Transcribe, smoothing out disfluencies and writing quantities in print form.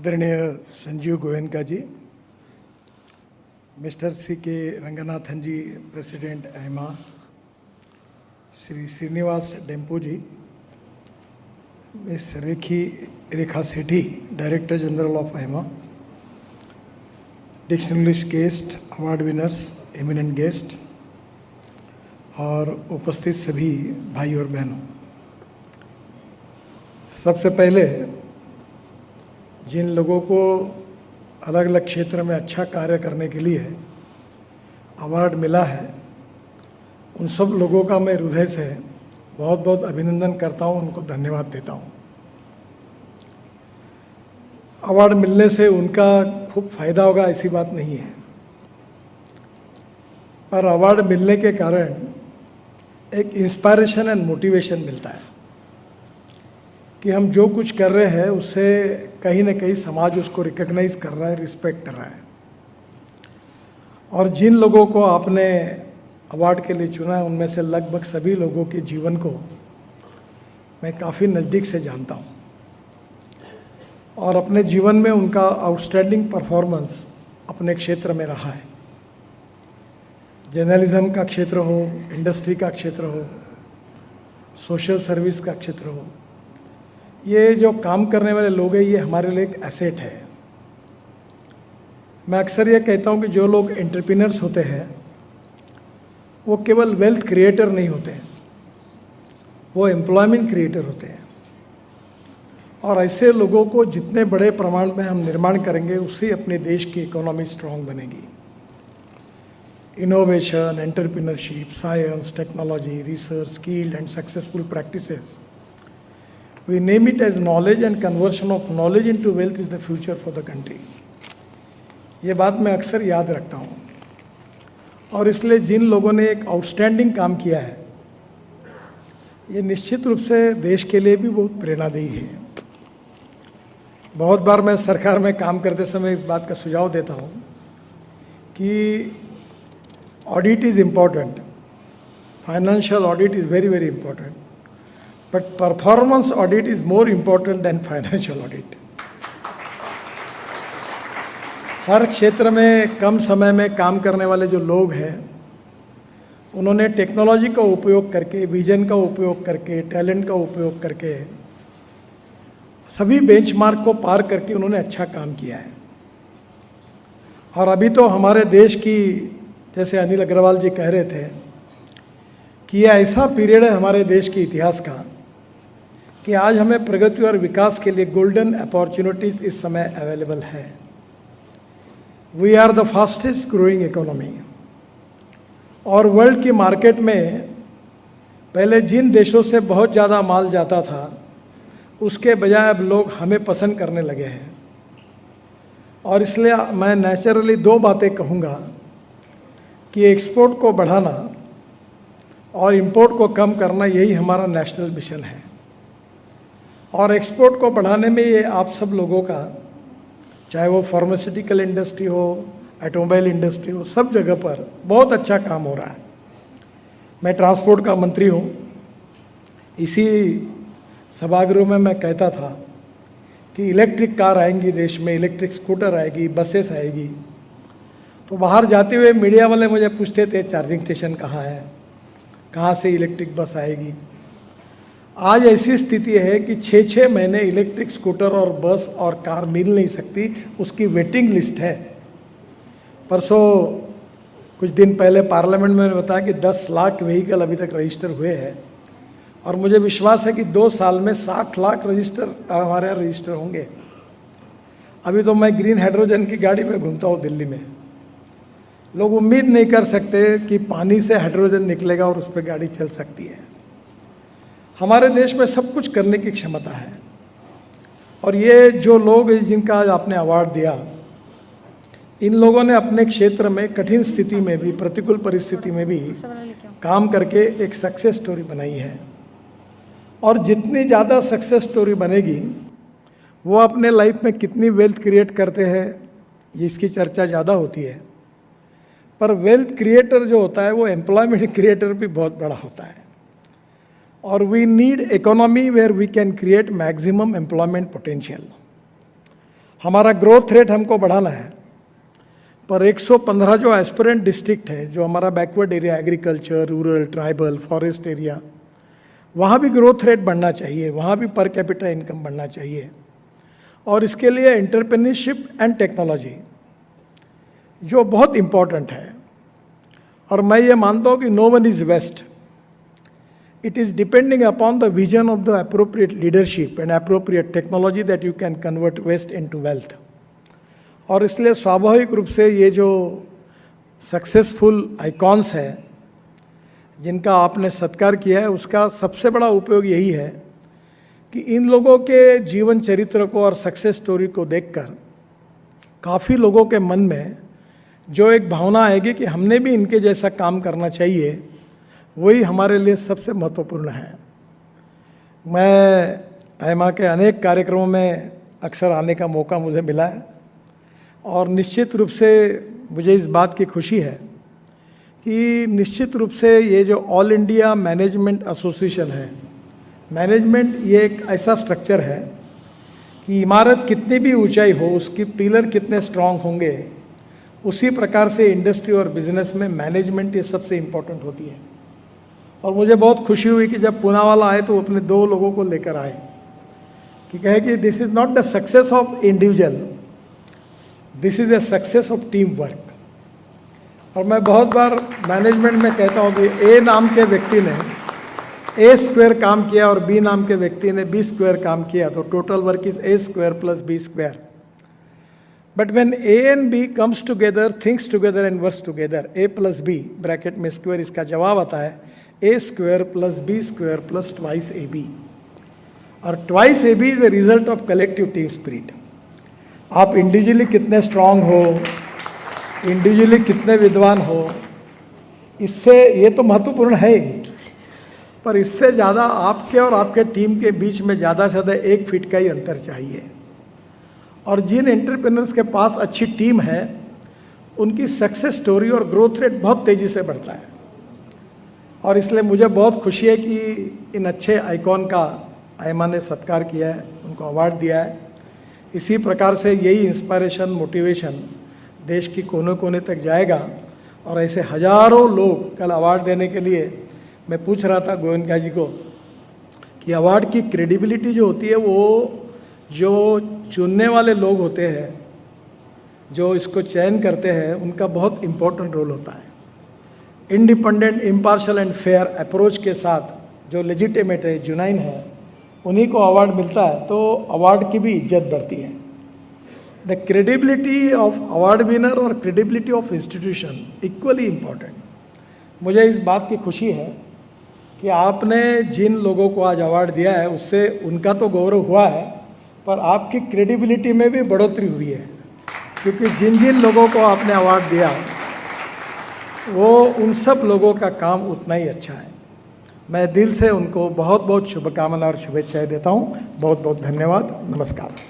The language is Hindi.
आदरणीय Sanjeev Goenka ji, mister C K Ranganathan ji, president AIMA, Shri Srinivas Dempo ji, miss Rekha Sethi, director general of AIMA, distinguished guest, award winners, eminent guest और उपस्थित सभी भाई और बहनों, सबसे पहले जिन लोगों को अलग अलग क्षेत्र में अच्छा कार्य करने के लिए अवार्ड मिला है, उन सब लोगों का मैं हृदय से बहुत बहुत अभिनंदन करता हूं, उनको धन्यवाद देता हूं। अवार्ड मिलने से उनका खूब फायदा होगा ऐसी बात नहीं है, पर अवार्ड मिलने के कारण एक इंस्पायरेशन एंड मोटिवेशन मिलता है कि हम जो कुछ कर रहे हैं उससे कहीं ना कहीं समाज उसको रिकॉग्नाइज कर रहा है, रिस्पेक्ट कर रहा है। और जिन लोगों को आपने अवार्ड के लिए चुना है, उनमें से लगभग सभी लोगों के जीवन को मैं काफ़ी नज़दीक से जानता हूँ और अपने जीवन में उनका आउटस्टैंडिंग परफॉर्मेंस अपने क्षेत्र में रहा है। जर्नलिज्म का क्षेत्र हो, इंडस्ट्री का क्षेत्र हो, सोशल सर्विस का क्षेत्र हो, ये जो काम करने वाले लोग हैं, ये हमारे लिए एक एसेट है। मैं अक्सर ये कहता हूँ कि जो लोग एंटरप्रेन्योर्स होते हैं वो केवल वेल्थ क्रिएटर नहीं होते हैं, वो एम्प्लॉयमेंट क्रिएटर होते हैं। और ऐसे लोगों को जितने बड़े प्रमाण में हम निर्माण करेंगे, उससे अपने देश की इकोनॉमी स्ट्रांग बनेगी। Innovation, entrepreneurship, science, technology, research, skilled and successful practices, we name it as knowledge, and conversion of knowledge into wealth is the future for the country। ये बात मैं अक्सर याद रखता हूँ और इसलिए जिन लोगों ने एक आउटस्टैंडिंग काम किया है, ये निश्चित रूप से देश के लिए भी बहुत प्रेरणादायी है। बहुत बार मैं सरकार में काम करते समय इस बात का सुझाव देता हूँ कि audit is important, financial audit is very very important, but performance audit is more important than financial audit। हर क्षेत्र में कम समय में काम करने वाले जो लोग हैं, उन्होंने टेक्नोलॉजी का उपयोग करके, विजन का उपयोग करके, टैलेंट का उपयोग करके, सभी बेंचमार्क को पार करके उन्होंने अच्छा काम किया है। और अभी तो हमारे देश की, जैसे अनिल अग्रवाल जी कह रहे थे, कि यह ऐसा पीरियड है हमारे देश के इतिहास का कि आज हमें प्रगति और विकास के लिए गोल्डन अपॉर्चुनिटीज इस समय अवेलेबल है। We are the fastest growing economy. और वर्ल्ड की मार्केट में पहले जिन देशों से बहुत ज़्यादा माल जाता था, उसके बजाय अब लोग हमें पसंद करने लगे हैं। और इसलिए मैं नेचुरली दो बातें कहूँगा कि एक्सपोर्ट को बढ़ाना और इंपोर्ट को कम करना, यही हमारा नेशनल मिशन है। और एक्सपोर्ट को बढ़ाने में ये आप सब लोगों का, चाहे वो फार्मास्यूटिकल इंडस्ट्री हो, ऑटोमोबाइल इंडस्ट्री हो, सब जगह पर बहुत अच्छा काम हो रहा है। मैं ट्रांसपोर्ट का मंत्री हूँ। इसी सभागृह में मैं कहता था कि इलेक्ट्रिक कार आएंगी देश में, इलेक्ट्रिक स्कूटर आएगी, बसेस आएगी। तो बाहर जाते हुए मीडिया वाले मुझे पूछते थे चार्जिंग स्टेशन कहाँ है, कहाँ से इलेक्ट्रिक बस आएगी। आज ऐसी स्थिति है कि 6-6 महीने इलेक्ट्रिक स्कूटर और बस और कार मिल नहीं सकती, उसकी वेटिंग लिस्ट है। परसों कुछ दिन पहले पार्लियामेंट में बताया कि 10 लाख व्हीकल अभी तक रजिस्टर हुए हैं और मुझे विश्वास है कि 2 साल में 60 लाख रजिस्टर हमारे यहाँ रजिस्टर होंगे। अभी तो मैं ग्रीन हाइड्रोजन की गाड़ी में घूमता हूँ दिल्ली में। लोग उम्मीद नहीं कर सकते कि पानी से हाइड्रोजन निकलेगा और उस पर गाड़ी चल सकती है। हमारे देश में सब कुछ करने की क्षमता है। और ये जो लोग जिनका आज आपने अवार्ड दिया, इन लोगों ने अपने क्षेत्र में कठिन स्थिति में भी, प्रतिकूल परिस्थिति में भी काम करके एक सक्सेस स्टोरी बनाई है। और जितनी ज़्यादा सक्सेस स्टोरी बनेगी, वो अपने लाइफ में कितनी वेल्थ क्रिएट करते हैं, ये इसकी चर्चा ज़्यादा होती है। पर वेल्थ क्रिएटर जो होता है वो एम्प्लॉयमेंट क्रिएटर भी बहुत बड़ा होता है। और we need economy where we can create maximum employment potential. हमारा ग्रोथ रेट हमको बढ़ाना है, पर 115 जो एस्पिरेंट डिस्ट्रिक्ट है, जो हमारा backward area, agriculture, rural, tribal, forest area, वहाँ भी ग्रोथ रेट बढ़ना चाहिए, वहाँ भी पर कैपिटा इनकम बढ़ना चाहिए। और इसके लिए एंटरप्रेन्योरशिप एंड टेक्नोलॉजी जो बहुत इम्पॉर्टेंट है। और मैं ये मानता हूँ कि no one is waste, it is depending upon the vision of the appropriate leadership and appropriate technology that you can convert waste into wealth। और इसलिए स्वाभाविक रूप से ये जो सक्सेसफुल आइकॉन्स है जिनका आपने सत्कार किया है, उसका सबसे बड़ा उपयोग यही है कि इन लोगों के जीवन चरित्र को और सक्सेस स्टोरी को देखकर काफ़ी लोगों के मन में जो एक भावना आएगी कि हमने भी इनके जैसा काम करना चाहिए, वही हमारे लिए सबसे महत्वपूर्ण है। मैं आईमा के अनेक कार्यक्रमों में अक्सर आने का मौका मुझे मिला है और निश्चित रूप से मुझे इस बात की खुशी है कि निश्चित रूप से ये जो ऑल इंडिया मैनेजमेंट एसोसिएशन है, मैनेजमेंट ये एक ऐसा स्ट्रक्चर है कि इमारत कितनी भी ऊंचाई हो, उसकी पिलर कितने स्ट्रांग होंगे, उसी प्रकार से इंडस्ट्री और बिजनेस में मैनेजमेंट ये सबसे इम्पोर्टेंट होती है। और मुझे बहुत खुशी हुई कि जब पूनावाला आए तो अपने 2 लोगों को लेकर आए कि कहे कि this is not the success of individual, this is a success of team work. और मैं बहुत बार मैनेजमेंट में कहता हूँ कि ए नाम के व्यक्ति ने ए स्क्वायर काम किया और बी नाम के व्यक्ति ने बी स्क्वायर काम किया, तो total work is A square plus B square. But when A and B comes together, thinks together and works together, A plus B bracket में स्क्वायर, इसका जवाब आता है A square plus B square plus twice A B. और twice A B is a result of collective team spirit. आप इंडिविजुअली कितने स्ट्रांग हो, इंडिविजुअली कितने विद्वान हो, इससे ये तो महत्वपूर्ण है ही, पर इससे ज़्यादा आपके और आपके टीम के बीच में ज़्यादा से ज़्यादा 1 फीट का ही अंतर चाहिए। और जिन एंटरप्रेन्योर्स के पास अच्छी टीम है, उनकी सक्सेस स्टोरी और ग्रोथ रेट बहुत तेज़ी से बढ़ता है। और इसलिए मुझे बहुत खुशी है कि इन अच्छे आइकॉन का आईमा ने सत्कार किया है, उनको अवार्ड दिया है। इसी प्रकार से यही इंस्पायरेशन, मोटिवेशन देश की कोने कोने तक जाएगा और ऐसे हजारों लोग कल अवार्ड देने के लिए, मैं पूछ रहा था गोयनका जी को कि अवार्ड की क्रेडिबिलिटी जो होती है वो जो चुनने वाले लोग होते हैं, जो इसको चयन करते हैं, उनका बहुत इम्पोर्टेंट रोल होता है। Independent, impartial and fair approach के साथ जो लेजिटिमेट है, जुनाइन है, उन्हीं को अवार्ड मिलता है, तो अवार्ड की भी इज्जत बढ़ती है। The credibility of award winner और credibility of institution equally important. मुझे इस बात की खुशी है कि आपने जिन लोगों को आज अवार्ड दिया है, उससे उनका तो गौरव हुआ है, पर आपकी क्रेडिबिलिटी में भी बढ़ोतरी हुई है, क्योंकि जिन जिन लोगों को आपने अवार्ड दिया वो उन सब लोगों का काम उतना ही अच्छा है। मैं दिल से उनको बहुत बहुत शुभकामनाएं और शुभेच्छाएं देता हूँ। बहुत बहुत धन्यवाद। नमस्कार।